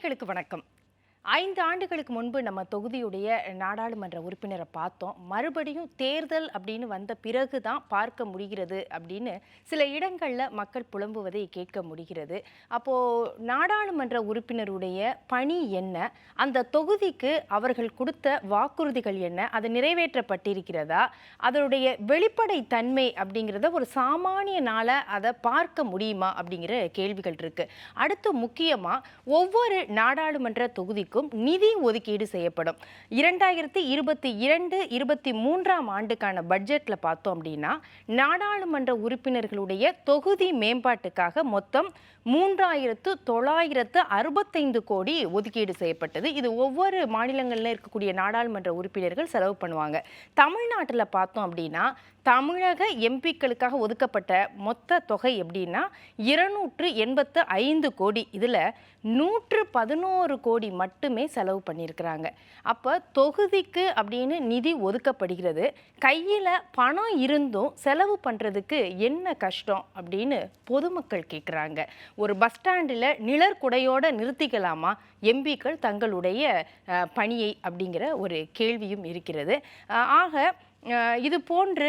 நேயர்களுக்கு வணக்கம். 5 ஆண்டுகளுக்கு முன்பு நம்ம தொகுதியுடைய நாடாளுமன்ற உறுப்பினரை பார்த்தோம். மறுபடியும் தேர்தல் அப்படின்னு வந்த பிறகு தான் பார்க்க முடிகிறது அப்படின்னு சில இடங்கள்ல மக்கள் புலம்புவதை கேட்க முடிகிறது. அப்போ நாடாளுமன்ற உறுப்பினருடைய பணி என்ன? அந்த தொகுதிக்கு அவர்கள் கொடுத்த வாக்குறுதிகள் என்ன? அது நிறைவேற்றப்பட்டிருக்கிறதா? அதனுடைய வெளிப்படை தன்மை அப்படிங்கிறத ஒரு சாமானியனால அதை பார்க்க முடியுமா? அப்படிங்கிற கேள்விகள் இருக்கு. அடுத்து முக்கியமா ஒவ்வொரு நாடாளுமன்ற தொகுதிக்கும் நிதி ஒதுக்கீடு செய்யப்படும். 2022-23 ஆண்டுக்கான பட்ஜெட்ல பார்த்தோம் அப்படின்னா நாடாளுமன்ற உறுப்பினர்களுடைய தொகுதி மேம்பாட்டுக்காக மொத்தம் 3965 கோடி ஒதுக்கீடு செய்யப்பட்டது. இது ஒவ்வொரு மாநிலங்களில் இருக்கக்கூடிய நாடாளுமன்ற உறுப்பினர்கள் செலவு பண்ணுவாங்க. தமிழ்நாட்டில் பார்த்தோம் அப்படின்னா தமிழக எம்பிக்களுக்காக ஒதுக்கப்பட்ட மொத்த தொகை எப்படின்னா 285 கோடி. இதில் 111 கோடி மட்டுமே செலவு பண்ணியிருக்கிறாங்க. அப்போ தொகுதிக்கு அப்படின்னு நிதி ஒதுக்கப்படுகிறது. கையில் பணம் இருந்தும் செலவு பண்ணுறதுக்கு என்ன கஷ்டம் அப்படின்னு பொதுமக்கள் கேட்குறாங்க. ஒரு பஸ் ஸ்டாண்டில் நிழற்குடையோடு நிறுத்திக்கலாமா எம்பிக்கள் தங்களுடைய பணியை அப்படிங்கிற ஒரு கேள்வியும் இருக்கிறது. ஆக இது போன்று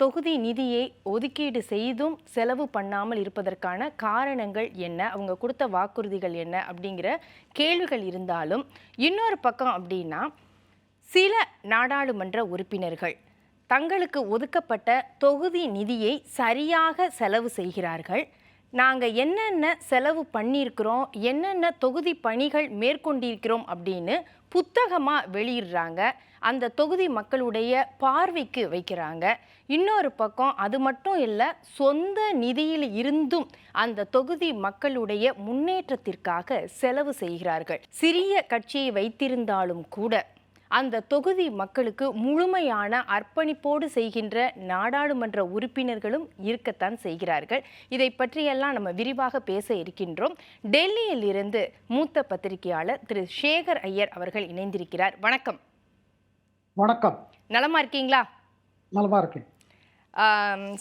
தொகுதி நிதியை ஒதுக்கீடு செய்தும் செலவு பண்ணாமல் இருப்பதற்கான காரணங்கள் என்ன, அவங்க கொடுத்த வாக்குறுதிகள் என்ன அப்படிங்கிற கேள்விகள் இருந்தாலும், இன்னொரு பக்கம் அப்படின்னா சில நாடாளுமன்ற உறுப்பினர்கள் தங்களுக்கு ஒதுக்கப்பட்ட தொகுதி நிதியை சரியாக செலவு செய்கிறார்கள். நாங்கள் என்னென்ன செலவு பண்ணியிருக்கிறோம், என்னென்ன தொகுதி பணிகள் மேற்கொண்டிருக்கிறோம் அப்படின்னு புத்தகமாக வெளியிடுறாங்க. அந்த தொகுதி மக்களுடைய பார்வைக்கு வைக்கிறாங்க. இன்னொரு பக்கம் அது மட்டும் இல்லை, சொந்த நிதியில் இருந்தும் அந்த தொகுதி மக்களுடைய முன்னேற்றத்திற்காக செலவு செய்கிறார்கள். சிறிய கட்சியை வைத்திருந்தாலும் கூட அந்த தொகுதி மக்களுக்கு முழுமையான அர்ப்பணிப்போடு செய்கின்ற நாடாளுமன்ற உறுப்பினர்களும் இருக்கத்தான் செய்கிறார்கள். இதை பற்றியெல்லாம் நம்ம விரிவாக பேச இருக்கின்றோம். டெல்லியில் இருந்து மூத்த பத்திரிகையாளர் திரு சேகர் ஐயர் அவர்கள் இணைந்திருக்கிறார். வணக்கம். வணக்கம். நலமா இருக்கீங்களா? நலமா இருக்கேன்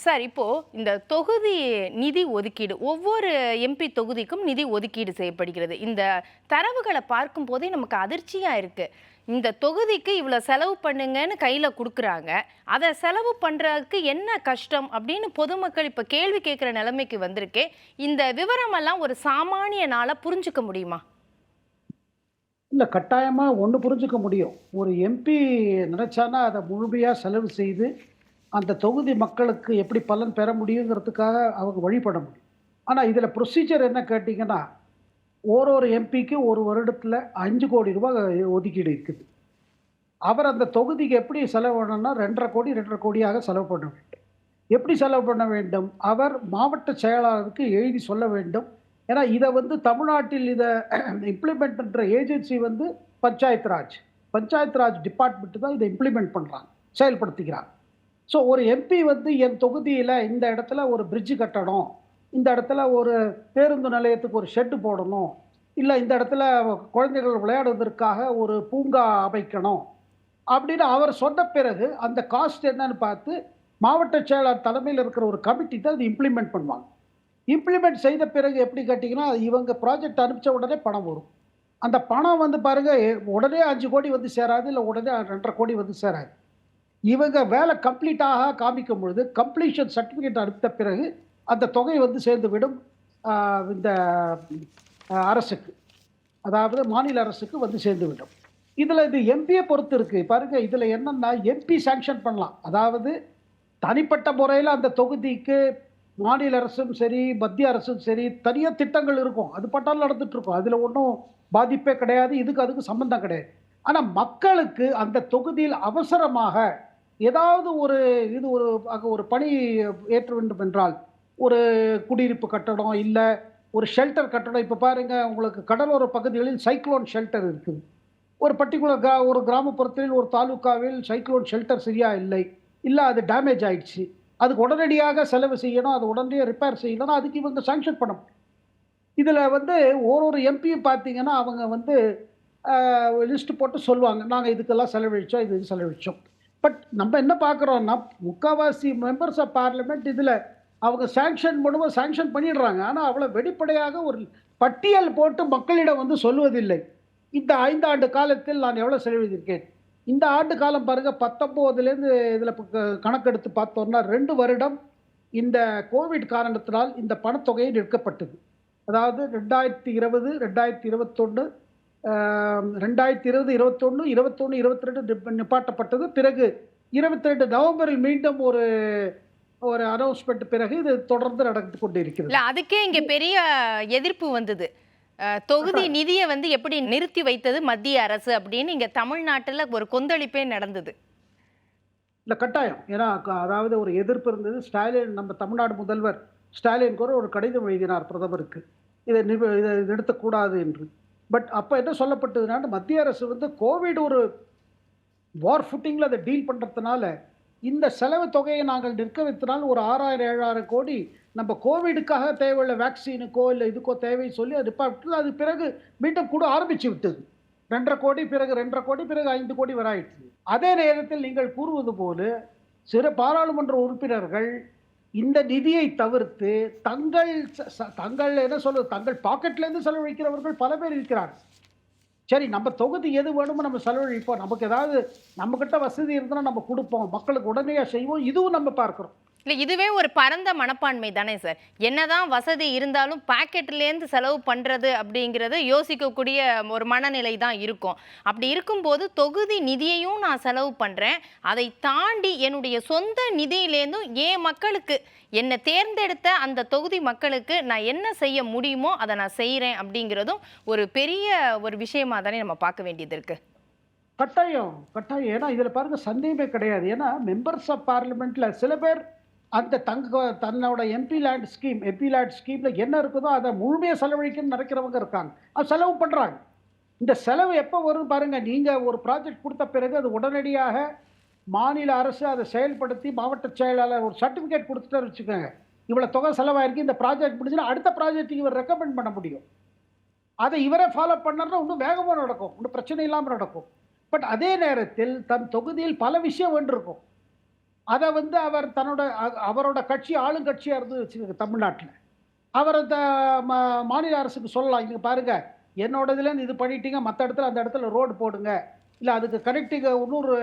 சார், இப்போ இந்த தொகுதி நிதி ஒதுக்கீடு ஒவ்வொரு எம்பி தொகுதிக்கும் நிதி ஒதுக்கீடு செய்யப்படுகிறது. இந்த தரவுகளை பார்க்கும் போதே நமக்கு அதிர்ச்சியா இருக்கு. இந்த தொகுதிக்கு இவ்வளோ செலவு பண்ணுங்கன்னு கையில் கொடுக்குறாங்க. அதை செலவு பண்ணுறதுக்கு என்ன கஷ்டம் அப்படின்னு பொதுமக்கள் இப்போ கேள்வி கேட்குற நிலைமைக்கு வந்திருக்கே. இந்த விவரமெல்லாம் ஒரு சாமானியனால புரிஞ்சுக்க முடியுமா? இல்லை, கட்டாயமாக ஒன்று புரிஞ்சுக்க முடியும். ஒரு எம்பி நினைச்சானா அதை முழுமையாக செலவு செய்து அந்த தொகுதி மக்களுக்கு எப்படி பலன் பெற முடியுங்கிறதுக்காக அவங்க வழிபட முடியும். ஆனால் இதில் ப்ரொசீஜர் என்ன கேட்டிங்கன்னா, ஒரு எம்பிக்கு ஒரு வருடத்தில் 5 கோடி ரூபாய் ஒதுக்கீடு இருக்குது. அவர் அந்த தொகுதிக்கு எப்படி செலவு பண்ணணும்னா 2.5 கோடியாக செலவு பண்ண வேண்டும். எப்படி செலவு பண்ண வேண்டும்? அவர் மாவட்ட செயலாளருக்கு எழுதி சொல்ல வேண்டும். ஏன்னா இதை தமிழ்நாட்டில் இதை இம்ப்ளிமெண்ட் பண்ணுற ஏஜென்சி பஞ்சாயத்து ராஜ் டிபார்ட்மெண்ட் தான் இதை இம்ப்ளிமெண்ட் பண்ணுறாங்க, செயல்படுத்திக்கிறாங்க. ஸோ ஒரு எம்பி என் தொகுதியில் இந்த இடத்துல ஒரு பிரிட்ஜு கட்டணும், இந்த இடத்துல ஒரு பேருந்து நிலையத்துக்கு ஒரு ஷெட்டு போடணும், இல்லை இந்த இடத்துல குழந்தைகள் விளையாடுவதற்காக ஒரு பூங்கா அமைக்கணும் அப்படின்னு அவர் சொன்ன பிறகு அந்த காஸ்ட் என்னன்னு பார்த்து மாவட்ட செயலாளர் தலைமையில் இருக்கிற ஒரு கமிட்டி தான் இது இம்ப்ளிமெண்ட் பண்ணுவாங்க. இம்ப்ளிமெண்ட் செய்த பிறகு எப்படி கேட்டிங்கன்னா, இவங்க ப்ராஜெக்ட் அனுப்பிச்ச உடனே பணம் வரும். அந்த பணம் பாருங்கள், உடனே 5 கோடி சேராது, இல்லை உடனே 2.5 கோடி சேராது. இவங்க வேலை கம்ப்ளீட்டாக காமிக்கும் பொழுது கம்ப்ளீஷன் சர்டிஃபிகேட் அனுப்பித்த பிறகு அந்த தொகை சேர்ந்து விடும் இந்த அரசுக்கு, அதாவது மாநில அரசுக்கு சேர்ந்து விடும். இதில் இது எம்பியை பொறுத்து இருக்குது பாருங்கள். இதில் என்னென்னா எம்பி சாங்ஷன் பண்ணலாம். அதாவது தனிப்பட்ட முறையில் அந்த தொகுதிக்கு மாநில அரசும் சரி மத்திய அரசும் சரி தனியாக திட்டங்கள் இருக்கும், அது பட்டாலும் நடந்துட்டு இருக்கும். அதில் ஒன்றும் பாதிப்பே கிடையாது, அதுக்கு சம்பந்தம் கிடையாது. ஆனால் மக்களுக்கு அந்த தொகுதியில் அவசரமாக ஏதாவது ஒரு பணி ஏற்ற வேண்டும் என்றால், ஒரு குடியிருப்பு கட்டடம் இல்லை ஒரு ஷெல்டர் கட்டடம். இப்போ பாருங்கள், உங்களுக்கு கடலோர பகுதிகளில் சைக்ளோன் ஷெல்டர் இருக்குது. ஒரு பர்டிகுலர் ஒரு கிராமப்புறத்தில் ஒரு தாலுக்காவில் சைக்ளோன் ஷெல்டர் சரியாக இல்லை அது டேமேஜ் ஆயிடுச்சு. அதுக்கு உடனடியாக செலவு செய்யணும், அது உடனடியாக ரிப்பேர் செய்யணும்னா அதுக்கு இவங்க சாங்ஷன் பண்ணணும். இதில் ஒரு எம்பியும் பார்த்தீங்கன்னா அவங்க லிஸ்ட்டு போட்டு சொல்லுவாங்க, நாங்கள் இதுக்கெல்லாம் செலவழித்தோம், செலவழித்தோம். பட் நம்ம என்ன பார்க்குறோன்னா, முக்கால்வாசி மெம்பர்ஸ் ஆஃப் பார்லிமெண்ட் இதில் அவங்க சாங்ஷன் பண்ணும்போது சாங்ஷன் பண்ணிடுறாங்க. ஆனால் அவ்வளோ வெளிப்படையாக ஒரு பட்டியல் போட்டு மக்களிடம் வந்து சொல்லுவதில்லை. இந்த 5 ஆண்டு காலத்தில் நான் எவ்வளோ செலவழித்திருக்கேன். இந்த ஆண்டு காலம் பாருங்க 19லேருந்து இதில் கணக்கெடுத்து பார்த்தோம்னா 2 வருடம் இந்த கோவிட் காரணத்தினால் இந்த பணத்தொகை நிற்கப்பட்டது. அதாவது 2020, 2021, 2020, 21, 21, 22 நிப்பாட்டப்பட்டது. பிறகு 22 நவம்பரில் மீண்டும் ஒரு ஒரு அனௌன்ஸ்மென்ட் பிறகு இது தொடர்ந்து நடந்து கொண்டிருக்கிறது. இல்ல அதுக்கே இங்க பெரிய எதிர்ப்பு வந்தது. தொகுதி நிதிய வந்து எப்படி நிறுத்தி வைத்தது மத்திய அரசு அப்படின்னு இங்க தமிழ்நாட்டுல ஒரு கொந்தளிப்பே நடந்தது. இல்ல கட்டாயம். ஏன்னா அதாவது ஒரு எதிர்ப்பு இருந்தது. ஸ்டாலின் நம்ம தமிழ்நாடு முதல்வர் ஸ்டாலின் கூட ஒரு கடிதம் எழுதினார் பிரதமருக்கு. இதை நிறுத்தக்கூடாது என்று. பட் அப்ப என்ன சொல்லப்பட்டதுன்னா, மத்திய அரசு வந்து கோவிட் ஒரு வார் ஃபுட்டிங்ல அதை டீல் பண்றதுனால, இந்த செலவு தொகையை நாங்கள் நிற்க வைத்தனால் ஒரு 6000, 7000 கோடி நம்ம கோவிடுக்காக தேவையுள்ள வேக்சினுக்கோ இல்லை இதுக்கோ தேவைன்னு சொல்லி அது நிப்பாட்டு. அது பிறகு மீண்டும் கூட ஆரம்பிச்சு விட்டது. 2,50 கோடி, பிறகு 2,50 கோடி, பிறகு 5 கோடி வரை ஆயிடுச்சு. அதே நேரத்தில் நீங்கள் கூறுவது போல சிறு பாராளுமன்ற உறுப்பினர்கள் இந்த நிதியை தவிர்த்து தங்கள் என்ன சொல்றது, தங்கள் பாக்கெட்ல இருந்து செலவழிக்கிறவர்கள் பல பேர் இருக்கிறார்கள். சரி, நம்ம தொகுதி எது வேணுமோ நம்ம செலவழிப்போம். நமக்கு ஏதாவது நம்ம கிட்ட வசதி இருந்தால் நம்ம கொடுப்போம், மக்களுக்கு உடனே செய்வோம். இதுவும் நம்ம பார்க்கிறோம். இல்ல இதுவே ஒரு பரந்த மனப்பான்மை தானே சார். என்னதான் வசதி இருந்தாலும் பாக்கெட்லேருந்து செலவு பண்றது அப்படிங்கிறது யோசிக்கக்கூடிய ஒரு மனநிலை தான் இருக்கும். அப்படி இருக்கும்போது தொகுதி நிதியையும் நான் செலவு பண்றேன், அதை தாண்டி என்னுடைய சொந்த நிதியிலேருந்தும் என் மக்களுக்கு என்னை தேர்ந்தெடுத்த அந்த தொகுதி மக்களுக்கு நான் என்ன செய்ய முடியுமோ அதை நான் செய்கிறேன் அப்படிங்கிறதும் ஒரு பெரிய ஒரு விஷயமா தானே நம்ம பார்க்க வேண்டியது இருக்கு. கட்டாயம் கட்டாயம். ஏன்னா இதுல பாருங்க சந்தேகமே கிடையாது. ஏன்னா மெம்பர்ஸ் ஆஃப் பார்லிமெண்ட்ல சில பேர் அந்த தன்னோட எம்பி லேண்ட் ஸ்கீம்ல என்ன இருக்குதோ அதை முழுமையாக செலவழிக்கணும்னு நினைக்கிறவங்க இருக்காங்க. அது செலவு பண்றாங்க. இந்த செலவு எப்போ வரும் பாருங்க. நீங்க ஒரு ப்ராஜெக்ட் கொடுத்த பிறகு அது உடனடியாக மாநில அரசு அதை செயல்படுத்தி மாவட்ட செயலாளர் ஒரு சர்டிஃபிகேட் கொடுத்துட்டு வச்சுக்கோங்க, இவ்வளவு தொகை செலவாயிருக்கு, இந்த ப்ராஜெக்ட் முடிஞ்சுன்னா அடுத்த ப்ராஜெக்ட் இவர் ரெக்கமெண்ட் பண்ண முடியும். அதை இவரே ஃபாலோ பண்ணா இன்னும் வேகமாக நடக்கும், இன்னும் பிரச்சனை இல்லாமல் நடக்கும். பட் அதே நேரத்தில் தன் தொகுதியில் பல விஷயம் வேண்டியிருக்கும். அதை வந்து அவர் அவரோட கட்சி ஆளுங்கட்சியாக இருந்து வச்சுக்கோங்க தமிழ்நாட்டில், அவர் அந்த மாநில அரசுக்கு சொல்லலாம், இங்கே பாருங்க என்னோட இதுலேருந்து இது பண்ணிட்டீங்க, மற்ற இடத்துல அந்த இடத்துல ரோடு போடுங்க, இல்லை அதுக்கு கனெக்டிங் இன்னொரு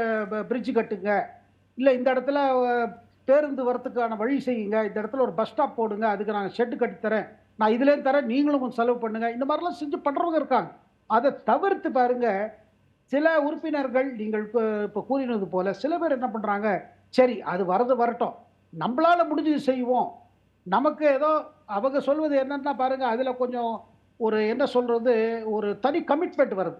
பிரிட்ஜ் கட்டுங்க, இல்லை இந்த இடத்துல பேருந்து வரத்துக்கான வழி செய்யுங்க, இந்த இடத்துல ஒரு பஸ் ஸ்டாப் போடுங்க, அதுக்கு நான் ஷெட்டு கட்டித்தரேன், நான் இதுலேருந்து தரேன், நீங்களும் கொஞ்சம் செலவு பண்ணுங்க. இந்த மாதிரிலாம் செஞ்சு பண்ணுறவங்க இருக்காங்க. அதை தவிர்த்து பாருங்க சில உறுப்பினர்கள் நீங்கள் இப்போ கூறினது போல சில பேர் என்ன பண்ணுறாங்க, சரி அது வரட்டும், நம்மளால முடிஞ்சது செய்வோம், நமக்கு ஏதோ அவங்க சொல்வது என்னன்னா பாருங்க, அதுல கொஞ்சம் ஒரு என்ன சொல்றது, ஒரு தனி கமிட்மெண்ட் வருது.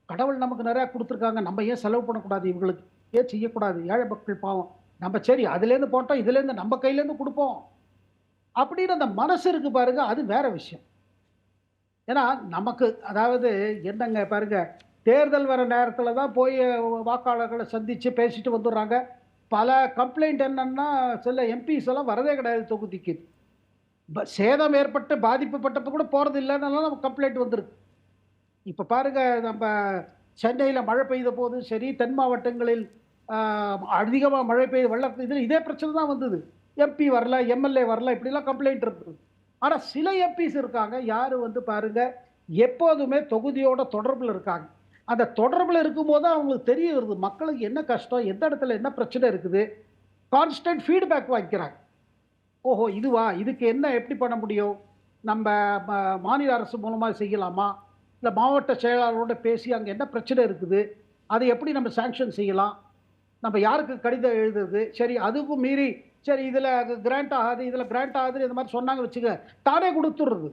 கடவுள் நமக்கு நிறைய கொடுத்துருக்காங்க, நம்ம ஏன் செலவு பண்ணக்கூடாது, இவங்களுக்கு ஏன் செய்யக்கூடாது, ஏழை மக்கள் பாவம், நம்ம சரி அதுலேருந்து போட்டோம், இதுலேருந்து நம்ம கையிலேருந்து கொடுப்போம் அப்படின்னு அந்த மனசு இருக்கு பாருங்க, அது வேற விஷயம். ஏன்னா நமக்கு அதாவது என்னங்க பாருங்க, தேர்தல் வர நேரத்தில் தான் போய் வாக்காளர்களை சந்திச்சு பேசிட்டு வந்துடுறாங்க. பல கம்ப்ளைண்ட் என்னன்னா, சில எம்பிஸ் எல்லாம் வரதே கிடையாது தொகுதிக்கு. சேதம் ஏற்பட்டு பாதிப்புப்பட்டப்ப கூட போறது இல்லைன்னாலும் நம்ம கம்ப்ளைண்ட் வந்திருக்கு. இப்ப பாருங்க, நம்ம சென்னையில மழை பெய்த போது சரி, தென் மாவட்டங்களில் அதிகமா மழை பெய்த வெள்ளம் இதில் இதே பிரச்சனை தான் வந்தது. எம்பி வரல, எம்எல்ஏ வரல, இப்படிலாம் கம்ப்ளைண்ட் இருக்குது. ஆனா சில எம்பிஸ் இருக்காங்க, யாரு வந்து பாருங்க எப்போதுமே தொகுதியோட தொடர்புல இருக்காங்க. அந்த தொடர்பில் இருக்கும்போது அவங்களுக்கு தெரிய வருது மக்களுக்கு என்ன கஷ்டம், எந்த இடத்துல என்ன பிரச்சனை இருக்குது. கான்ஸ்டன்ட் ஃபீட்பேக் வாங்கிக்கிறாங்க. ஓஹோ இதுவா, இதுக்கு என்ன எப்படி பண்ண முடியும், நம்ம மாநில அரசு மூலமாக செய்யலாமா, இல்லை மாவட்ட செயலாளரோட பேசி அங்கே என்ன பிரச்சனை இருக்குது, அதை எப்படி நம்ம சாங்ஷன் செய்யலாம், நம்ம யாருக்கு கடிதம் எழுதுறது, சரி அதுக்கும் மீறி சரி இதில் கிராண்ட் ஆகாது, இதில் கிராண்ட் ஆகுது, இந்த மாதிரி சொன்னாங்க வச்சுக்க, தானே கொடுத்துடுறது.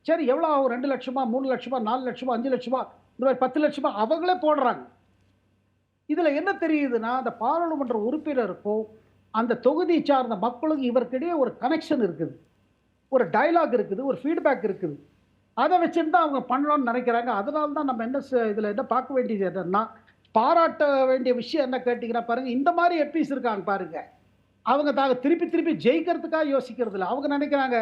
சரி எவ்வளோ ஆகும், 2 லட்சமா, 3 லட்சமா, 4 லட்சமா, 5 லட்சமா, இந்த மாதிரி 10 லட்சமா அவங்களே போடுறாங்க. இதுல என்ன தெரியுதுன்னா, அந்த பாராளுமன்ற உறுப்பினருக்கும் அந்த தொகுதியை சார்ந்த மக்களுக்கும் இவருக்கிடையே ஒரு கனெக்ஷன் இருக்குது, ஒரு டயலாக் இருக்குது, ஒரு ஃபீட்பேக் இருக்குது. அதை வச்சுட்டு தான் அவங்க பண்ணலாம்னு நினைக்கிறாங்க. அதனால தான் நம்ம என்ன இதுல என்ன பார்க்க வேண்டியது என்னன்னா, பாராட்ட வேண்டிய விஷயம் என்ன கேட்டீங்கன்னா பாருங்க, இந்த மாதிரி எம்பிஸ் இருக்காங்க பாருங்க, அவங்க திருப்பி திருப்பி ஜெயிக்கிறதுக்காக யோசிக்கிறது இல்லை. அவங்க நினைக்கிறாங்க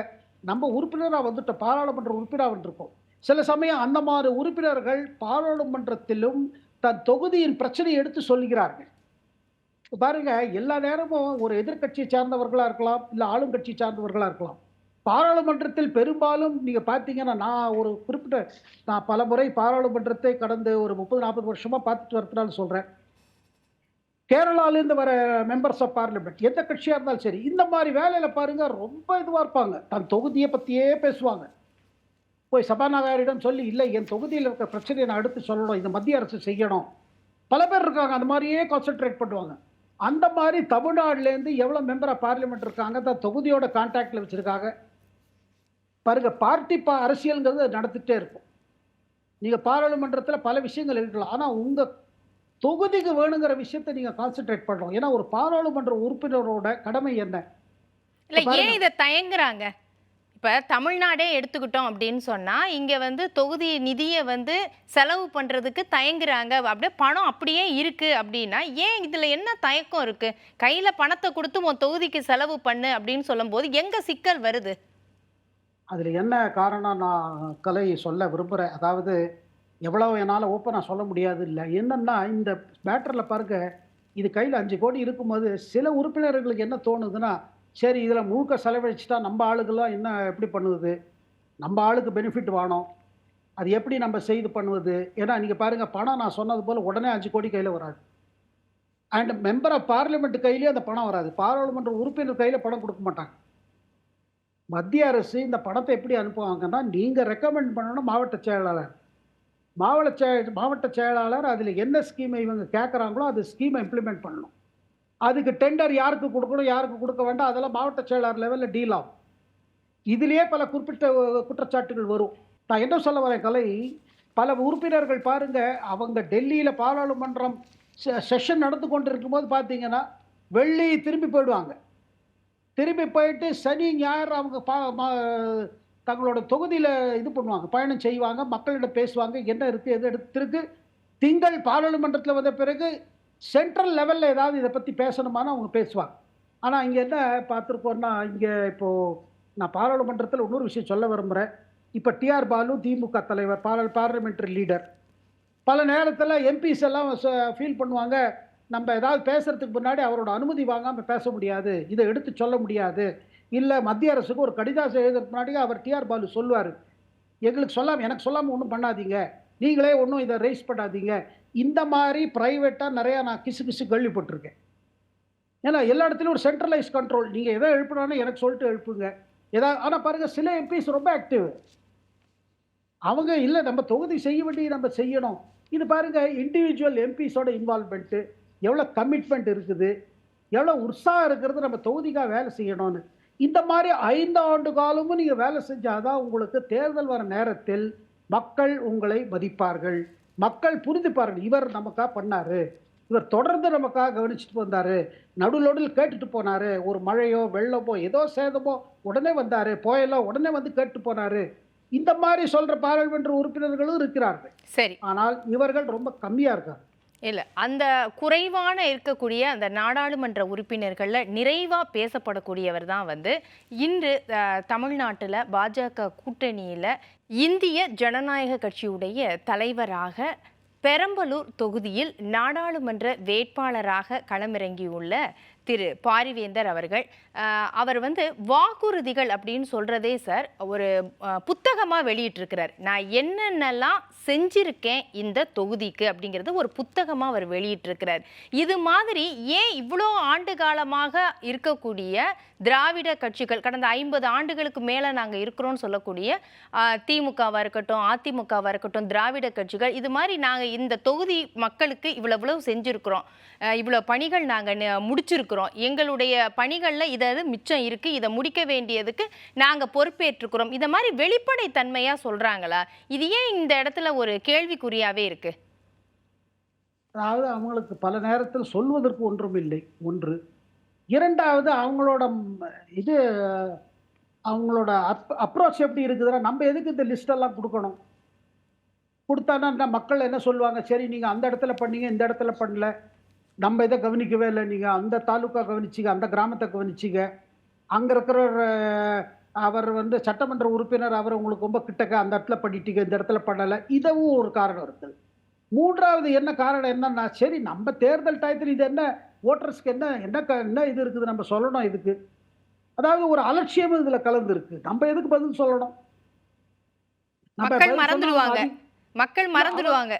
நம்ம உறுப்பினராக வந்துட்டோம், பாராளுமன்ற உறுப்பினராக வந்துருக்கோம். சில சமயம் அந்த மாதிரி உறுப்பினர்கள் பாராளுமன்றத்திலும் தன் தொகுதியின் பிரச்சனையை எடுத்து சொல்கிறார்கள். பாருங்க, எல்லா நேரமும் ஒரு எதிர்க்கட்சியை சார்ந்தவர்களா இருக்கலாம், இல்ல ஆளுங்கட்சி சார்ந்தவர்களா இருக்கலாம். பாராளுமன்றத்தில் பெரும்பாலும் நீங்க பார்த்தீங்கன்னா, நான் பலமுறை பாராளுமன்றத்தை கடந்த ஒரு 30, 40 வருஷமா பார்த்துட்டு வரதுனால சொல்றேன். கேரளாலேருந்து வர மெம்பர்ஸ் ஆஃப் பார்லிமென்ட் எந்த கட்சியா இருந்தாலும் சரி, இந்த மாரி வேலையில பாருங்க ரொம்ப இதுவா இருப்பாங்க. தன் தொகுதிய பத்தியே பேசுவாங்க. போய் சபாநாயகரிடம் சொல்லி, "இல்ல என் தொகுதியில இருக்கிற பிரச்சனைய நான் எடுத்து சொல்லணும். இத மத்திய அரசு செய்யணும்." பல பேர் இருக்காங்க. அந்த மாரியே கான்சன்ட்ரேட் பண்ணுவாங்க. அந்த மாரி தமிழ்நாடுலேருந்து எவ்வளோ மெம்பர் ஆஃப் பார்லிமென்ட் இருக்காங்க, தன் தொகுதியோட கான்டாக்ட்ல வச்சிருக்காங்க. பாருங்க அரசியல்ங்கிறது நடந்துட்டே இருக்கும். நீங்க பாராளுமன்றத்தில பல விஷயங்கள் இருக்கலாம். ஆனா உங்க தொகுதிக்கு வேணுங்கிற விஷயத்த நீங்க கான்சன்ட்ரேட் பண்ணணும். ஏன்னா ஒரு பாராளுமன்ற உறுப்பினரோட கடமை என்ன? இல்ல இப்ப ஏன் பாருங்க, இத தயங்குறாங்க? இப்ப தமிழ்நாடே எடுத்துக்கிட்டோம் அப்படின்னு சொன்னா, இங்க வந்து தொகுதி நிதிய வந்து செலவு பண்றதுக்கு தயங்குறாங்க. அப்படியே பணம் அப்படியே இருக்கு அப்படின்னா, ஏன் இதுல என்ன தயக்கம் இருக்கு? கையில பணத்த குடுத்து உன் தொகுதிக்கு செலவு பண்ணு அப்படின்னு சொல்லும்போது, எங்க சிக்கல் வருது? அதுல என்ன காரணம் நான் சொல்ல விரும்புறேன். அதாவது எவ்வளவு என்னால ஓப்பனா சொல்ல முடியாது இல்ல. என்னன்னா இந்த மேட்டர்ல பாருங்க, இது கையில 5,00,00,000 இருக்கும்போது, சில உறுப்பினர்களுக்கு என்ன தோணுதுன்னா, சரி இதுல முழுக்க செலவழிச்சுட்டா நம்ம ஆளுகலாம் என்ன எப்படி பண்ணுவது? நம்ம ஆளுக்கு பெனிஃபிட் வேணும். அது எப்படி நம்ம செய்து பண்ணுவது? ஏன்னா நீங்க பாருங்க பணம் நான் சொன்னது போல உடனே 5,00,00,000 கையில வராது. அண்ட் மெம்பர் ஆஃப் பார்லிமென்ட் கையிலயும் அந்த பணம் வராது. பாராளுமன்ற உறுப்பினர் கையில பணம் குடுக்க மாட்டாங்க. மத்திய அரசு இந்த பணத்த எப்படி அனுப்புவாங்கன்னா, நீங்க ரெக்கமெண்ட் பண்ணணும் மாவட்ட செயலாளர். மாவட்ட செயலாளர் அதில என்ன ஸ்கீம இவங்க கேட்கறாங்களோ, அது ஸ்கீம இம்ப்ளிமெண்ட் பண்ணணும். அதுக்கு டெண்டர் யாருக்கு குடுக்கணும், யாருக்கு குடுக்க வேண்டாம், அதெல்லாம் மாவட்ட செயலாளர் லெவல்ல டீல் ஆகும். இதிலேயே பல குறிப்பிட்ட குற்றச்சாட்டுகள் வரும். நான் என்ன சொல்ல வரேன் பல உறுப்பினர்கள் பாருங்க, அவங்க டெல்லியில பாராளுமன்றம் செஷன் நடந்து கொண்டிருக்கும்போது பார்த்தீங்கன்னா, வெள்ளி திரும்பி போயிடுவாங்க. திரும்பி போயிட்டு சனி, ஞாயிறு அவங்க தங்களோட தொகுதியில இது பண்ணுவாங்க. பயணம் செய்வாங்க. மக்களிடம் பேசுவாங்க. என்ன இருக்கு? எது எடுத்திருக்கு? திங்கள் பாராளுமன்றத்தில வந்த பிறகு சென்ட்ரல் லெவல்ல ஏதாவது இத பத்தி பேசணுமானா அவங்க பேசுவாங்க. ஆனா இங்க என்ன பார்த்திருக்கோம்னா, இங்க இப்போ நான் பாராளுமன்றத்தில இன்னொரு விஷயம் சொல்ல விரும்புறேன். இப்ப டி.ஆர். பாலு திமுக தலைவர், பார்லிமென்டரி லீடர். பல நேரத்தில எம்பிஸ் எல்லாம் ஃபீல் பண்ணுவாங்க. நம்ம ஏதாவது பேசுறதுக்கு முன்னாடி அவரோட அனுமதி வாங்காம பேச முடியாது. இத எடுத்து சொல்ல முடியாது. இல்ல மத்திய அரசுக்கு ஒரு கடிதாசம் எழுதுறதுக்கு முன்னாடி அவர் டி.ஆர். பாலு சொல்லுவாரு. எனக்கு சொல்லாம ஒண்ணும் பண்ணாதீங்க. நீங்களே ஒண்ணும் இத ரெய்ஸ் பண்ணாதீங்க. இந்த மாரி பிரைவேட்டா நெறைய நான் கிசு கேள்விப்பட்டுருக்கேன். ஏன்னா எல்லா இடத்துலயும் ஒரு சென்ட்ரலைஸ்ட் கண்ட்ரோல். நீங்க எத எழுப்புனாலும் எனக்கு சொல்லிட்டு எழுப்புங்க. ஆனா பாருங்க சில எம்பிஸ் ரொம்ப ஆக்டிவ். அவங்க இல்ல நம்ம தொகுதி செய்ய வேண்டியது நம்ம செய்யணும். இது பாருங்க இண்டிவிஜுவல் எம்பிஸோட இன்வால்வ்மென்ட் எவ்வளோ கமிட்மெண்ட் இருக்குது, எவ்வளோ உற்சாகம் இருக்கிறது நம்ம தொகுதிக்காக வேலை செய்யணும்னு. இந்த மாதிரி 5 ஆண்டு காலமும் நீங்க வேலை செஞ்சாதான் உங்களுக்கு தேர்தல் வர நேரத்தில் மக்கள் உங்களை மதிப்பார்கள். மக்கள் புரிந்துப்பார்கள். இவர் நமக்காக பண்ணாரு. இவர் தொடர்ந்து நமக்காக கவனிச்சுட்டு வந்தாரு. நடுவில் கேட்டுட்டு போனாரு. ஒரு மழையோ, வெள்ளமோ, ஏதோ சேதமோ உடனே வந்தாரு. புயலோ உடனே வந்து கேட்டு போனாரு. இந்த மாதிரி சொல்ற பாராளுமன்ற உறுப்பினர்களும் இருக்கிறார்கள். சரி. ஆனால் இவர்கள் ரொம்ப கம்மியா இருக்காங்க. இல்ல. அந்த குறைவான இருக்கக்கூடிய அந்த நாடாளுமன்ற உறுப்பினர்கள்ல நிறைவா பேசப்படக்கூடியவர் தான் வந்து இன்று தமிழ்நாட்டுல பாஜக கூட்டணியில இந்திய ஜனநாயக கட்சியுடைய தலைவராக பெரம்பலூர் தொகுதியில் நாடாளுமன்ற வேட்பாளராக களமிறங்கியுள்ள திரு பாரிவேந்தர் அவர்கள். அவர் வந்து வாக்குறுதிகள் அப்படின்னு சொல்றதே சார் ஒரு புத்தகமா வெளியிட்டிருக்கிறார். நான் என்னென்னலாம் செஞ்சிருக்கேன் இந்த தொகுதிக்கு அப்படிங்கிறது ஒரு புத்தகமா அவர் வெளியிட்டிருக்கிறார். இது மாதிரி ஏன் இவ்வளோ ஆண்டு காலமாக இருக்கக்கூடிய திராவிட கட்சிகள் கடந்த 50 ஆண்டுகளுக்கு மேல நாங்க இருக்கிறோம்னு சொல்லக்கூடிய திமுகவா இருக்கட்டும், அதிமுகவா இருக்கட்டும், திராவிட கட்சிகள் இது மாதிரி நாங்க இந்த தொகுதி மக்களுக்கு இவ்வளவு செஞ்சிருக்கிறோம், இவ்வளவு பணிகள் நாங்க முடிச்சிருக்கிறோம், எங்களுடைய பணிகள்ல இது மிச்சம் இருக்கு, இதை முடிக்க வேண்டியதுக்கு நாங்க பொறுப்பேற்றுக்கிறோம், இத மாதிரி வெளிப்படை தன்மையா சொல்றாங்களா? இது ஏன் இந்த இடத்துல ஒரு கேள்விக்குறியாவே இருக்கு? அதாவது அவங்களுக்கு பல நேரத்தில் சொல்வதற்கு ஒன்றும் இல்லை. ஒன்று. 2வது இது அவங்களோட அப்ரோச் எப்படி இருக்குதுன்னா, நம்ம எதுக்கு இந்த லிஸ்ட் எல்லாம் குடுக்கணும்? குடுத்தான்னா மக்கள் என்ன சொல்லுவாங்க? சரி நீங்க அந்த இடத்துல பண்ணீங்க, இந்த இடத்துல பண்ணல. நம்ம இத கவனிக்கவே இல்ல. நீங்க அந்த தாலுக்கா கவனிச்சீங்க, அந்த கிராமத்த கவனிச்சீங்க. அங்க இருக்கிறவர் அவர் வந்து சட்டமன்ற உறுப்பினர், அவர் உங்களுக்கு ரொம்ப கிட்டக்க அந்த இடத்துல பண்ணிட்டீங்க, இந்த இடத்துல பண்ணல. இதுவும் ஒரு காரணம் இருக்குது. 3வது என்ன காரணம் என்னன்னா, சரி நம்ம தேர்தல் டயத்துல இது என்ன ஓட்டர்ஸ்க்கு என்ன என்ன என்ன இது இருக்குது நம்ம சொல்லணும் இதுக்கு? அதாவது ஒரு அலட்சியம் இதுல கலந்து இருக்கு. நம்ம எதுக்கு பதில் சொல்லணும்? நம்ம மக்கள் பதில் சொன்னா அவங்க மறந்துடுவாங்க. மக்கள் இல்ல மறந்துடுவாங்க.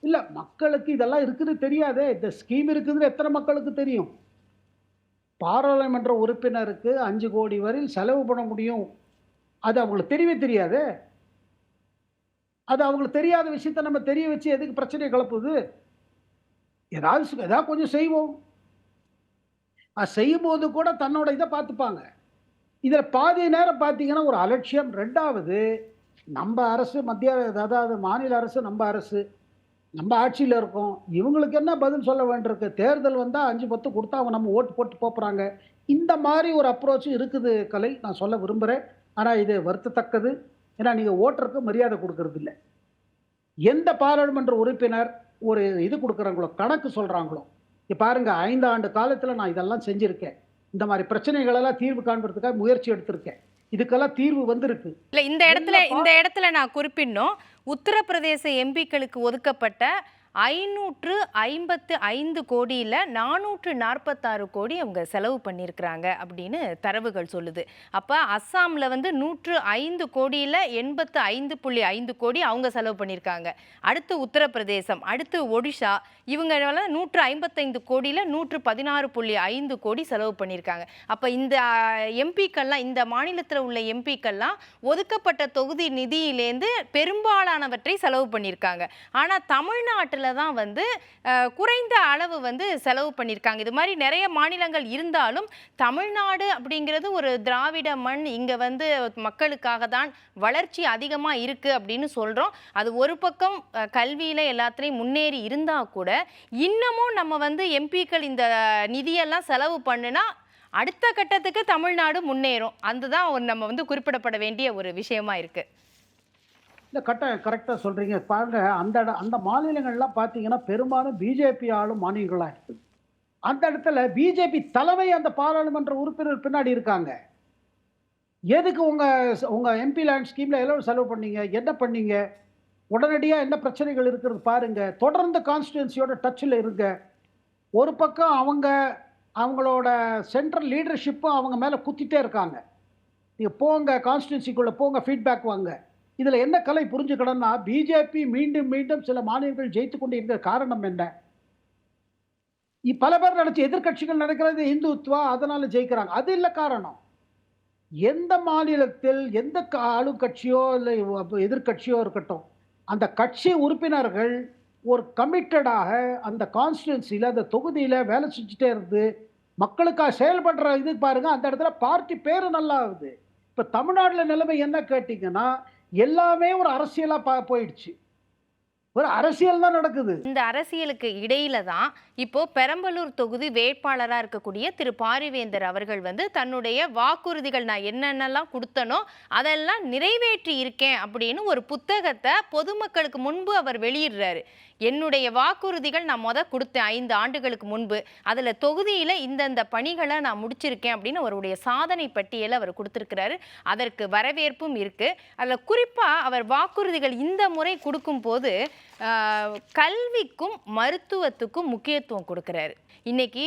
இல்ல மக்களுக்கு இதெல்லாம் இருக்குன்னு தெரியாதே. இந்த ஸ்கீம் இருக்குதுன்னு எத்தனை மக்களுக்கு தெரியும்? பாராளுமன்ற உறுப்பினருக்கு 5 கோடி வரையில் செலவு பண்ண முடியும். அது அவங்களுக்கு தெரியவே தெரியாதே. அது அவங்களுக்கு தெரியாத விஷயத்த நம்ம தெரிய வச்சு எதுக்கு பிரச்சனைய கிளப்புது? ஏதாவது கொஞ்சம் செய்வோம். செய்யும்போது கூட தன்னோட இத பார்த்துப்பாங்க. இதுல பாதி நேரம் பார்த்தீங்கன்னா, ஒரு அலட்சியம். 2வது நம்ப அரசு அதாவது மாநில அரசு நம்ப அரசு. நம்ம ஆட்சியில இருக்கோம். இவங்களுக்கு என்ன பதில் சொல்ல வேண்டியிருக்கு? தேர்தல் வந்தா 5, 10 குடுத்தா அவங்க நம்ம ஓட்டு போட்டு போப்போறாங்க. இந்த மாரி ஒரு அப்ரோச் இருக்குது கலை. நான் சொல்ல விரும்புறேன். ஆனா இது வருத்தத்தக்கது. ஏன்னா நீங்க ஓட்டருக்கு மரியாதை குடுக்கறதில்ல. எந்த பாராளுமன்ற உறுப்பினர் ஒரு இது குடுக்குறாங்களோ, கணக்கு சொல்றாங்களோ, இங்க பாருங்க 5 ஆண்டு காலத்துல நான் இதெல்லாம் செஞ்சிருக்கேன். இந்த மாரி பிரச்சனைகள் எல்லாம் தீர்வு காண்பதற்காக முயற்சி எடுத்திருக்கேன். இதுக்கெல்லாம் தீர்வு வந்திருக்கு. இல்ல இந்த இடத்துல எல்லா பா இந்த இடத்துல நான் குறிப்பிடணும். உத்தரப்பிரதேச எம்பிக்களுக்கு ஒதுக்கப்பட்ட 555 கோடியில 446 கோடி அவங்க செலவு பண்ணியிருக்கிறாங்க அப்படின்னு தரவுகள் சொல்லுது. அப்ப அஸ்ஸாம்ல வந்து 105 கோடியில 85.5 கோடி அவங்க செலவு பண்ணியிருக்காங்க. அடுத்து உத்தரப்பிரதேசம், அடுத்து ஒடிஷா, இவங்க 155 கோடியில 116.5 கோடி செலவு பண்ணியிருக்காங்க. அப்ப இந்த எம்பிக்கள்லாம், இந்த மாநிலத்தில் உள்ள எம்பிக்கள்லாம் ஒதுக்கப்பட்ட தொகுதி நிதியிலேருந்து பெரும்பாலானவற்றை செலவு பண்ணியிருக்காங்க. ஆனா தமிழ்நாட்டில் தான் வந்து குறைந்த அளவு வந்து செலவு பண்ணியிருக்காங்க. இது மாதிரி நிறைய மாநிலங்கள் இருந்தாலும் தமிழ்நாடு அப்படிங்கிறது ஒரு திராவிட மண், இங்க வந்து மக்களுக்காக தான் வளர்ச்சி அதிகமா இருக்கு அப்படின்னு சொல்றோம். அது ஒரு பக்கம் கல்வியில எல்லாத்துலயும் முன்னேறி இருந்தா கூட இன்னமும் நம்ம வந்து எம்பிக்கள் இந்த நிதியெல்லாம் செலவு பண்ணுனா அடுத்த கட்டத்துக்கு தமிழ்நாடு முன்னேறும். அதுதான் நம்ம வந்து குறிப்பிடப்பட வேண்டிய ஒரு விஷயமா இருக்கு. இல்ல கரெக்ட்டா சொல்றீங்க. பாருங்க அந்த மாநிலங்கள்லாம் பார்த்தீங்கன்னா, பெரும்பாலும் பிஜேபி ஆளும் மாநிலங்களா இருக்குது. அந்த இடத்துல பிஜேபி தலைமை அந்த பாராளுமன்ற உறுப்பினர் பின்னாடி இருக்காங்க. எதுக்கு உங்க உங்க எம்பி லேண்ட் ஸ்கீம்ல எவ்வளவு செலவு பண்ணீங்க? என்ன பண்ணீங்க? உடனடியா என்ன பிரச்சனைகள் இருக்கிறது பாருங்க. தொடர்ந்து கான்ஸ்டிட்யூயன்சியோட டச்ல இருங்க. ஒரு பக்கம் அவங்களோட சென்ட்ரல் லீடர்ஷிப்பும் அவங்க மேல குத்திட்டே இருக்காங்க. நீங்க போங்க கான்ஸ்டிட்யூன்சிக்குள்ள போங்க ஃபீட்பேக் வாங்க. இதுல என்ன கலை புரிஞ்சுக்கணும்னா, பிஜேபி மீண்டும் மீண்டும் சில மாநிலங்கள் ஜெயித்துக் கொண்டு இருக்கிற காரணம் என்ன? பல பேர் நினைச்சு எதிர்க்கட்சிகள் நினைக்கிறது இந்துத்துவா அதனால ஜெயிக்கிறாங்க. அது இல்ல காரணம். எந்த மாநிலத்தில் எந்த ஆளும் கட்சியோ இல்ல எதிர்க்கட்சியோ இருக்கட்டும், அந்த கட்சி உறுப்பினர்கள் ஒரு கமிட்டடாக அந்த கான்ஸ்டிட்யூன்சில அந்த தொகுதியில வேலை செஞ்சுட்டே இருந்து மக்களுக்காக செயல்படுற இது பாருங்க, அந்த இடத்துல பார்ட்டி பேரு நல்லா ஆகுது. இப்ப தமிழ்நாட்டுல நிலைமை என்ன கேட்டீங்கன்னா, எல்லாமே ஒரு அரசியலா போயிடுச்சு. ஒரு அரசியல் தான் நடக்குது. இந்த அரசியலுக்கு இடையில தான் இப்போ பெரம்பலூர் தொகுதி வேட்பாளரா இருக்கக்கூடிய திரு பாரிவேந்தர் அவர்கள் வந்து தன்னுடைய வாக்குறுதிகள் நான் என்னென்னலாம் கொடுத்தனோ அதெல்லாம் நிறைவேற்றி இருக்கேன் அப்படின்னு ஒரு புத்தகத்தை பொதுமக்களுக்கு முன்பு அவர் வெளியிடுறாரு. என்னுடைய வாக்குறுதிகள் நான் கொடுத்தேன் 5 ஆண்டுகளுக்கு முன்பு, அதுல தொகுதியில இந்தந்த பணிகளை நான் முடிச்சிருக்கேன் அப்படின்னு அவருடைய சாதனை பட்டியலை அவர் கொடுத்திருக்கிறாரு. அதற்கு வரவேற்பும் இருக்கு. அதுல குறிப்பா அவர் வாக்குறுதிகள் இந்த முறை கொடுக்கும் போது கல்விக்கும் மருத்துவத்துக்கும் முக்கியத்துவம் கொடுக்கிறாரு. இன்னைக்கு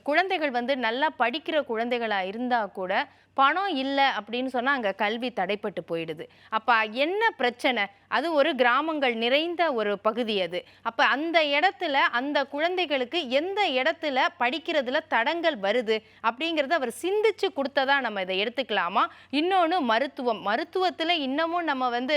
குழந்தைகள் வந்து நல்லா படிக்கிற குழந்தைகளா இருந்தா கூட பணம் இல்லை அப்படின்னு சொன்னா அங்க கல்வி தடைப்பட்டு போயிடுது. அப்ப என்ன பிரச்சனை? அது ஒரு கிராமங்கள் நிறைந்த ஒரு பகுதி அது. அப்ப அந்த இடத்துல அந்த குழந்தைகளுக்கு எந்த இடத்துல படிக்கிறதுல தடங்கள் வருது அப்படிங்கறத அவர் சிந்திச்சு கொடுத்ததா நம்ம இதை எடுத்துக்கலாமா? இன்னொன்னு மருத்துவத்துல இன்னமும் நம்ம வந்து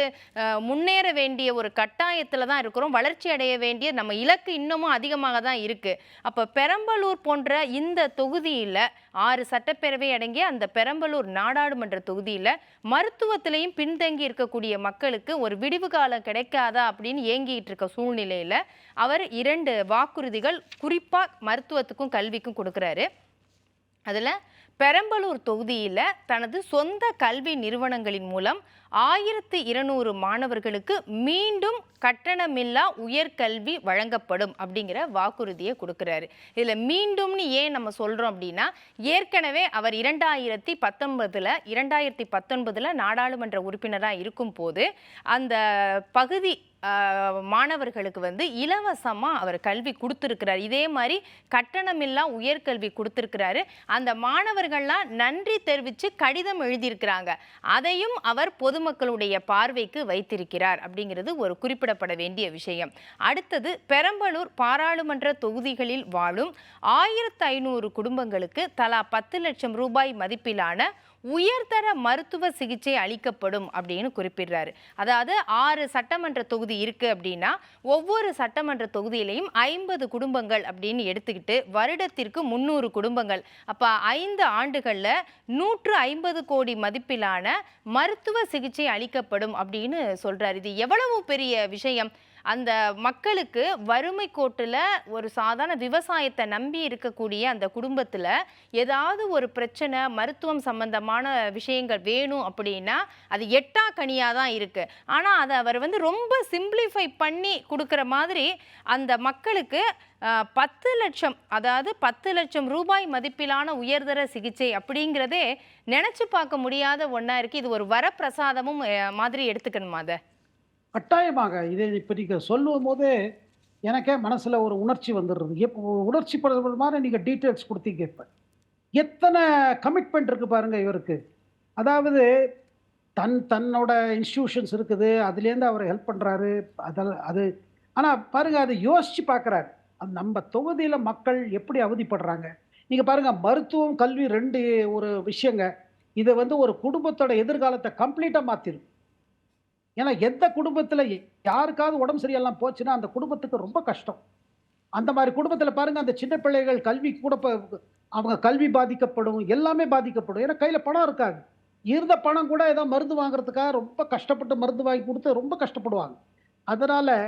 முன்னேற வேண்டிய ஒரு கட்டாயத்துல தான் இருக்கிறோம். வளர்ச்சி அடைய வேண்டிய நம்ம இலக்கு இன்னமும் அதிகமாக தான் இருக்கு. அப்ப பெரம்பலூர் போன்ற இந்த தொகுதியில 6 சட்டப்பேரவை அடங்கிய அந்த பெரம்பலூர் நாடாளுமன்ற தொகுதியில மருத்துவத்திலையும் பின்தங்கி இருக்கக்கூடிய மக்களுக்கு ஒரு விடிவு காலம் கிடைக்காதா அப்படின்னு ஏங்கிட்டு இருக்க சூழ்நிலையில அவர் 2 வாக்குறுதிகள் குறிப்பா மருத்துவத்துக்கும் கல்விக்கும் கொடுக்கிறாரு. அதுல பெரம்பலூர் தொகுதியில தனது சொந்த கல்வி நிறுவனங்களின் மூலம் 1200 மாணவர்களுக்கு மீண்டும் கட்டணமில்லா உயர்கல்வி வழங்கப்படும் அப்படிங்கிற வாக்குறுதியை கொடுக்கிறாரு. இதுல மீண்டும்னு ஏன் நம்ம சொல்றோம் அப்படின்னா, ஏற்கனவே அவர் 2019 நாடாளுமன்ற உறுப்பினராக இருக்கும் போது அந்த பகுதி மாணவர்களுக்கு வந்து இலவசமா அவர் கல்வி கொடுத்திருக்கிறார். இதே மாதிரி கட்டணமில்லா உயர்கல்வி கொடுத்திருக்கிறாரு. அந்த மாணவர்கள்லாம் நன்றி தெரிவித்து கடிதம் எழுதியிருக்கிறாங்க. அதையும் அவர் பொதுமக்களுடைய பார்வைக்கு வைத்திருக்கிறார் அப்படிங்கிறது ஒரு குறிப்பிடப்பட வேண்டிய விஷயம். அடுத்தது, பெரம்பலூர் பாராளுமன்ற தொகுதிகளில் வாழும் 1500 குடும்பங்களுக்கு தலா 10 லட்சம் ரூபாய் மதிப்பிலான உயர்தர மருத்துவ சிகிச்சை அளிக்கப்படும் அப்படின்னு குறிப்பிடுறாரு. அதாவது 6 சட்டமன்ற தொகுதி இருக்கு அப்படின்னா ஒவ்வொரு சட்டமன்ற தொகுதியிலையும் 50 குடும்பங்கள் அப்படின்னு எடுத்துக்கிட்டு வருடத்திற்கு 300 குடும்பங்கள், அப்ப 5 ஆண்டுகள்ல 150 கோடி மதிப்பிலான மருத்துவ சிகிச்சை அளிக்கப்படும் அப்படின்னு சொல்றாரு. இது எவ்வளவு பெரிய விஷயம்! அந்த மக்களுக்கு வறுமை கோட்டுல ஒரு சாதாரண விவசாயத்தை நம்பி இருக்கக்கூடிய அந்த குடும்பத்துல ஏதாவது ஒரு பிரச்சனை, மருத்துவம் சம்பந்தமான விஷயங்கள் வேணும் அப்படின்னா அது எட்டா கனியா தான் இருக்கு. ஆனா அதை அவர் வந்து ரொம்ப சிம்பிளிஃபை பண்ணி கொடுக்குற மாதிரி அந்த மக்களுக்கு 10 லட்சம், அதாவது 10 லட்சம் ரூபாய் மதிப்பிலான உயர்தர சிகிச்சை அப்படிங்கிறதே நினைச்சு பார்க்க முடியாத ஒண்ணா இருக்கு. இது ஒரு வரப்பிரசாதமும் மாதிரி எடுத்துக்கணுமா அதை? கட்டாயமாக இதை இப்போ நீங்கள் சொல்லும் போதே எனக்கே மனசில் ஒரு உணர்ச்சி வந்துடுறது. எப்போ உணர்ச்சி படுற மாதிரி நீங்கள் டீட்டெயில்ஸ் கொடுத்தீங்க. இப்போ எத்தனை கமிட்மெண்ட் இருக்குது பாருங்கள் இவருக்கு. அதாவது தன்னோட இன்ஸ்டிடியூஷன்ஸ் இருக்குது, அதுலேருந்து அவர் ஹெல்ப் பண்ணுறாரு. அதெல்லாம் அது ஆனால் பாருங்கள், அதை யோசித்து பார்க்குறாரு. அது நம்ம தொகுதியில் மக்கள் எப்படி அவதிப்படுறாங்க. நீங்கள் பாருங்கள், மருத்துவம் கல்வி ரெண்டு ஒரு விஷயங்க. இதை வந்து ஒரு குடும்பத்தோட எதிர்காலத்தை கம்ப்ளீட்டாக மாற்றிடும். ஏன்னா எந்த குடும்பத்தில் யாருக்காவது உடம்பு சரியில்லாம போச்சுன்னா அந்த குடும்பத்துக்கு ரொம்ப கஷ்டம். அந்த மாதிரி குடும்பத்தில் பாருங்க, அந்த சின்ன பிள்ளைகள் கல்வி கூட அவங்க கல்வி பாதிக்கப்படும், எல்லாமே பாதிக்கப்படும். ஏன்னா கையில் பணம் இருக்காது. இருந்த பணம் கூட ஏதோ மருந்து வாங்குறதுக்காக ரொம்ப கஷ்டப்பட்டு மருந்து வாங்கி கொடுத்து ரொம்ப கஷ்டப்படுவாங்க. அதனால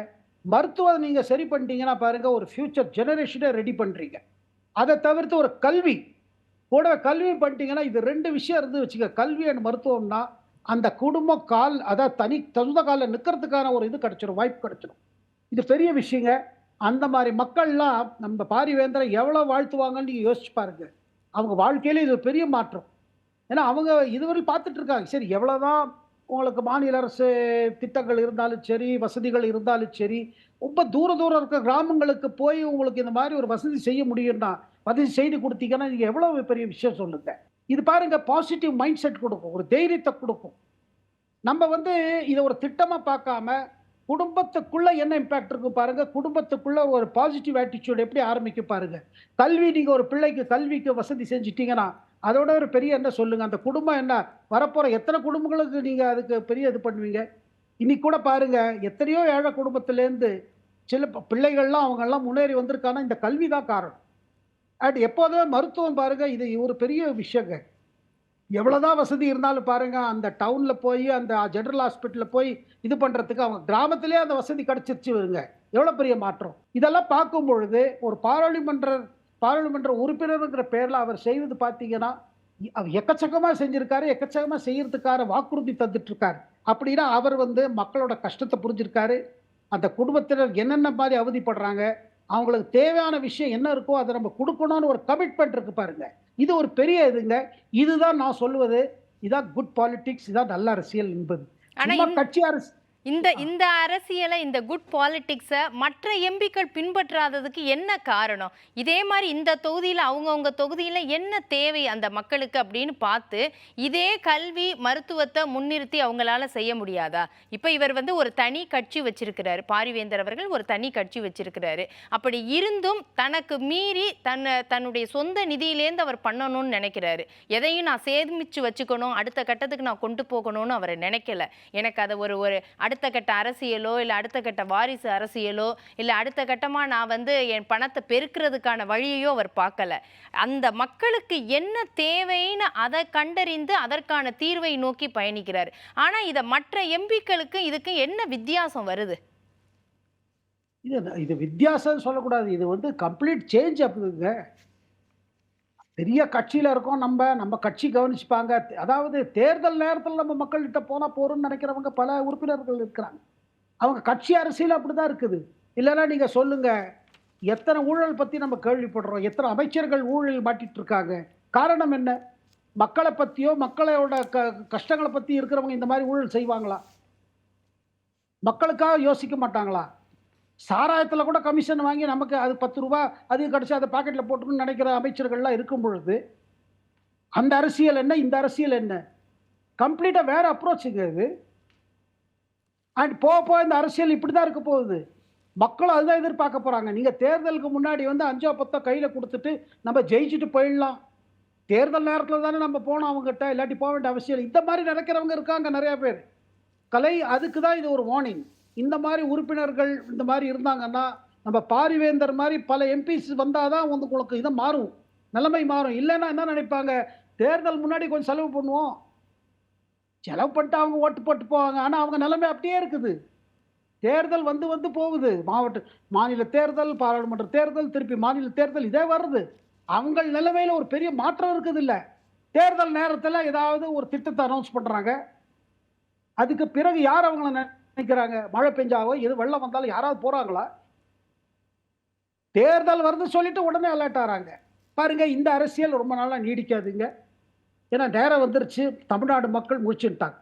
மருத்துவம் நீங்க சரி பண்ணிட்டீங்கன்னா பாருங்க, ஒரு ஃபியூச்சர் ஜெனரேஷனே ரெடி பண்றீங்க. அதை தவிர்த்து ஒரு கல்வி கூட கல்வி பண்ணிட்டீங்கன்னா, இது ரெண்டு விஷயம் இருந்து வச்சுக்க, கல்வி அண்ட் மருத்துவம்னா அந்த குடும்பம் அதாவது தகுந்த காலில் நிற்கிறதுக்கான ஒரு இது கிடைச்சிடும், வாய்ப்பு கிடைச்சிடும். இது பெரிய விஷயங்க. அந்த மாதிரி மக்கள்லாம் நம்ம பாரிவேந்தரை எவ்வளோ வாழ்த்துவாங்கன்னு நீங்கள் யோசிச்சு பாருங்க. அவங்க வாழ்க்கையில இது ஒரு பெரிய மாற்றம். ஏன்னா அவங்க இதுவரை பார்த்துட்டு இருக்காங்க. சரி, எவ்வளோதான் உங்களுக்கு மாநில அரசு திட்டங்கள் இருந்தாலும் சரி, வசதிகள் இருந்தாலும் சரி, ரொம்ப தூரம் இருக்க கிராமங்களுக்கு போய் உங்களுக்கு இந்த மாதிரி ஒரு வசதி செய்ய முடியும்னா, வசதி செய்து கொடுத்தீங்கன்னா நீங்கள் எவ்வளோ பெரிய விஷயம் சொல்லுங்க. இது பாருங்க, பாசிட்டிவ் மைண்ட் செட் கொடுக்கும், ஒரு தைரியத்தை கொடுக்கும். நம்ம வந்து இதை ஒரு திட்டமா பார்க்காம குடும்பத்துக்குள்ள என்ன இம்பாக்ட் இருக்கு பாருங்க. குடும்பத்துக்குள்ள ஒரு பாசிட்டிவ் ஆட்டிடியூட் எப்படி ஆரம்பிக்கும் பாருங்க. கல்வி, நீங்க ஒரு பிள்ளைக்கு கல்விக்கு வசதி செஞ்சுட்டீங்கன்னா அதோட ஒரு பெரிய என்ன சொல்லுங்க, அந்த குடும்பம் என்ன வரப்போற எத்தனை குடும்பங்களுக்கு நீங்க அதுக்கு பெரிய இது பண்ணுவீங்க. இன்னைக்கு கூட பாருங்க, எத்தனையோ ஏழை குடும்பத்திலேருந்து சில பிள்ளைகள்லாம் அவங்க எல்லாம் முன்னேறி வந்திருக்காங்கன்னா இந்த கல்வி தான் காரணம். அண்ட் எப்போதுமே மருத்துவம் பாருங்க, இது ஒரு பெரிய விஷயங்க. எவ்வளோதான் வசதி இருந்தாலும் பாருங்க, அந்த டவுன்ல போய் அந்த ஜெனரல் ஹாஸ்பிட்டல்ல போய் இது பண்றதுக்கு அவங்க கிராமத்திலேயே அந்த வசதி கிடைச்சிருச்சு வருங்க. எவ்வளோ பெரிய மாற்றம். இதெல்லாம் பார்க்கும் பொழுது ஒரு பாராளுமன்ற உறுப்பினருங்கிற பேர்ல அவர் செய்வது பார்த்தீங்கன்னா, அவர் எக்கச்சக்கமா செஞ்சிருக்காரு, எக்கச்சக்கமா செய்யறதுக்கான வாக்குறுதி தந்துட்டு இருக்காரு. அப்படின்னா அவர் வந்து மக்களோட கஷ்டத்தை புரிஞ்சிருக்காரு. அந்த குடும்பத்தினர் என்னென்ன மாதிரி அவதிப்படுறாங்க, அவங்களுக்கு தேவையான விஷயம் என்ன இருக்கோ அதை நம்ம கொடுக்கணும்னு ஒரு கமிட்மெண்ட் இருக்கு பாருங்க. இது ஒரு பெரிய இதுங்க. இதுதான் நான் சொல்லுவது. இதான் குட் பாலிடிக்ஸ், இதான் நல்ல அரசியல் என்பது. ஆனா சும்மா கட்சி அரசு. இந்த இந்த அரசியலை, இந்த குட் பாலிடிக்ஸை மற்ற எம்பிக்கள் பின்பற்றாததுக்கு என்ன காரணம்? இதே மாதிரி இந்த தொகுதியில் அவங்கவுங்க தொகுதியில் என்ன தேவை அந்த மக்களுக்கு அப்படின்னு பார்த்து இதே கல்வி மருத்துவத்தை முன்னிறுத்தி அவங்களால செய்ய முடியாதா? இப்போ இவர் வந்து ஒரு தனி கட்சி வச்சிருக்கிறாரு, பாரிவேந்தர் அவர்கள் ஒரு தனி கட்சி வச்சிருக்கிறாரு. அப்படி இருந்தும் தனக்கு மீறி தன்னுடைய சொந்த நிதியிலேருந்து அவர் பண்ணணும்னு நினைக்கிறாரு. எதையும் நான் சேமிச்சு வச்சுக்கணும், அடுத்த கட்டத்துக்கு நான் கொண்டு போகணும்னு அவர் நினைக்கல. எனக்கு அதை ஒரு அடுத்த கட்ட அரசியலோ இல்லை அடுத்த கட்ட வாரிசு அரசியலோ இல்லை அடுத்த கட்டமாக நான் வந்து என் பணத்தை பெருக்கிறதுக்கான வழியையோ அவர் பார்க்கல. அந்த மக்களுக்கு என்ன தேவைன்னு அதை கண்டறிந்து அதற்கான தீர்வை நோக்கி பயணிக்கிறார். ஆனால் இதை மற்ற எம்பிக்களுக்கு இதுக்கு என்ன வித்தியாசம் வருது? இது வித்தியாசம் சொல்லக்கூடாது. இது வந்து கம்ப்ளீட் சேஞ்ச் அப்படிங்க. பெரிய கட்சியில இருக்கோம் நம்ம கட்சி கவனிச்சுப்பாங்க. அதாவது தேர்தல் நேரத்தில் நம்ம மக்கள்கிட்ட போனா போறோம்னு நினைக்கிறவங்க பல உறுப்பினர்கள் இருக்கிறாங்க. அவங்க கட்சி அரசியல் அப்படிதான் இருக்குது. இல்லைன்னா நீங்க சொல்லுங்க, எத்தனை ஊழல் பத்தி நம்ம கேள்விப்படுறோம், எத்தனை அமைச்சர்கள் ஊழல் மாட்டிட்டு இருக்காங்க. காரணம் என்ன? மக்களை பத்தியோ மக்களோட கஷ்டங்களை பத்தி இருக்கிறவங்க இந்த மாதிரி ஊழல் செய்வாங்களா? மக்களுக்காக யோசிக்க மாட்டாங்களா? சாராயத்துல கூட கமிஷன் வாங்கி நமக்கு அது ரூ. 10 அதிகம் கிடைச்சா அத பாக்கெட்ல போட்டுக்கணும்னு நெனைக்கிற அமைச்சர்கள்லாம் இருக்கும் பொழுது, அந்த அரசியல் என்ன? இந்த அரசியல் என்ன? கம்ப்ளீட்டா வேற அப்ரோச்சுங்க இது. அண்ட் போக போக இந்த அரசியல் இப்படிதான் இருக்க போகுது. மக்களும் அதுதான் எதிர்பார்க்க போறாங்க. நீங்க தேர்தலுக்கு முன்னாடி வந்து 5ஓ 10ஓ கையில குடுத்துட்டு, நம்ம ஜெயிச்சுட்டு போயிடலாம். தேர்தல் நேரத்துல தானே நம்ம போனோம் அவங்ககிட்ட, இல்லாட்டி போ வேண்டிய அவசியம் இல்ல. இந்த மாரி நெனைக்கிறவங்க இருக்காங்க நெறைய பேர். அதுக்கு தான் இது ஒரு வார்னிங். இந்த மாரி உறுப்பினர்கள் இந்த மாரி இருந்தாங்கன்னா, நம்ம பாரிவேந்தர் மாரி பல எம்பிஸ் வந்தா தான் வந்து உங்களுக்கு இது மாறும். நிலைமை மாறும். இல்லன்னா என்ன நினைப்பாங்க, தேர்தல் முன்னாடி கொஞ்சம் செலவு பண்ணுவோம். செலவு பண்ணிட்டு அவங்க ஓட்டு போட்டு போவாங்க. ஆனா அவங்க நிலைமை அப்படியே இருக்குது. தேர்தல் வந்து வந்து போகுது. மாநில தேர்தல், பாராளுமன்ற தேர்தல், திருப்பி மாநில தேர்தல் இதே வருது. அவங்கள் நிலைமையில ஒரு பெரிய மாற்றம் இருக்குதுல்ல. தேர்தல் நேரத்துல ஏதாவது ஒரு திட்டத்த அனவுன்ஸ் பண்றாங்க. அதுக்கு பிறகு யார் அவங்கள நினைக்கிறாங்க? மழை பெஞ்சாவோ, எது வெள்ளம் வந்தாலும் யாராவது போறாங்களா? தேர்தல் வருதுன்னு சொல்லிட்டு உடனே அலர்ட் ஆறாங்க. பாருங்க இந்த அரசியல் ரொம்ப நாளா நீடிக்காதுங்க. ஏன்னா நேரம் வந்துருச்சு. தமிழ்நாடு மக்கள் முழிச்சுட்டாங்க.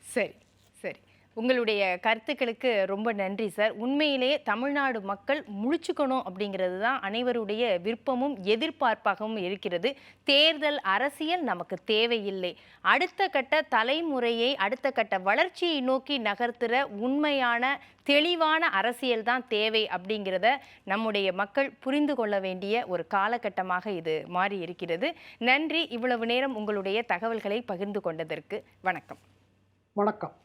சரி, சரி. உங்களுடைய கருத்துக்களுக்கு ரொம்ப நன்றி சார். உண்மையிலேயே தமிழ்நாடு மக்கள் முழிச்சுக்கணும் அப்படிங்கிறது தான் அனைவருடைய விருப்பமும் எதிர்பார்ப்பாகவும் இருக்கிறது. தேர்தல் அரசியல் நமக்கு தேவையில்லை. அடுத்த கட்ட தலைமுறையை, அடுத்த கட்ட வளர்ச்சியை நோக்கி நகர்த்துற உண்மையான தெளிவான அரசியல் தான் தேவை அப்படிங்கிறத நம்முடைய மக்கள் புரிந்து கொள்ள வேண்டிய ஒரு காலகட்டமாக இது மாறி இருக்கிறது. நன்றி, இவ்வளவு நேரம் உங்களுடைய தகவல்களை பகிர்ந்து கொண்டதற்கு. வணக்கம். வணக்கம்.